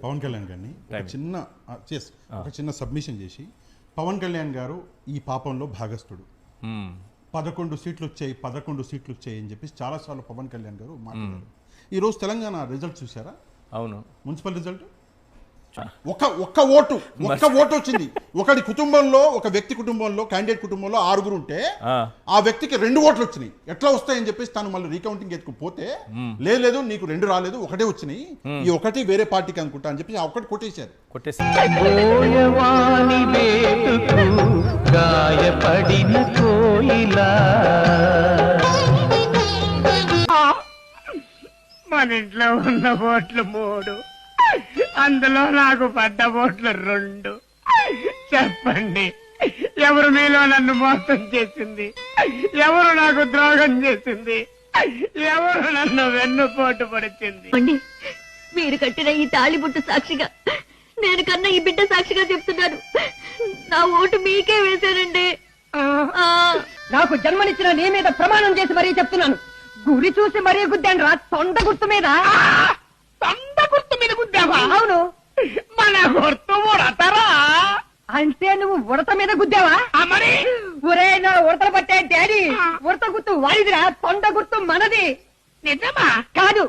పవన్ కళ్యాణ్ గారిని ఒక చిన్న సబ్మిషన్ చేసి, పవన్ కళ్యాణ్ గారు ఈ పాపంలో భాగస్థుడు, 11 సీట్లు వచ్చాయి అని చెప్పి చాలాసార్లు పవన్ కళ్యాణ్ గారు మాట్లాడారు. ఈరోజు తెలంగాణ రిజల్ట్ చూసారా? అవును, మున్సిపల్ రిజల్ట్ ఒక్క ఓటు వచ్చింది. ఒకటి కుటుంబంలో, ఒక వ్యక్తి కుటుంబంలో, క్యాండిడేట్ కుటుంబంలో 6 ఉంటే ఆ వ్యక్తికి 2 ఓట్లు వచ్చినాయి. ఎట్లా వస్తాయని చెప్పేసి తను మళ్ళీ రీకౌంటింగ్ ఎత్తుకుపోతే, లేదు నీకు 2 రాలేదు, 1 వచ్చినాయి, ఈ 1 వేరే పార్టీకి అనుకుంటా అని చెప్పి ఆ 1 కొట్టేశారు. మన ఇంట్లో ఉన్న ఓట్లు 3, అందులో నాకు పడ్డ ఓట్లు 2. చెప్పండి, ఎవరు మీలో నన్ను మోసం చేసింది? ఎవరు నాకు ద్రోహం చేసింది? ఎవరు నన్ను వెన్నుపోటు పడిచింది? మీరు కట్టిన ఈ తాళిబుట్టు సాక్షిగా, నేను కన్నా ఈ బిడ్డ సాక్షిగా చెప్తున్నాను, నా ఓటు మీకే వేశానండి. నాకు జన్మనిచ్చిన నీ మీద ప్రమాణం చేసి మరీ చెప్తున్నాను, గురి చూసి మరీ గుద్దాను రా, తొండ గుర్తు మీద. తొండ గుర్తు మీద గుద్దావా? అవును. మన గుర్తు ఉడతరా? అంటే నువ్వు ఉడత మీద గుద్దావా? మరి ఒరే, నా ఉడతలు పట్టే డాడీ, ఉడత గుర్తు వాడిదిరా, తొండ గుర్తు మనది. నిజమా? కాదు,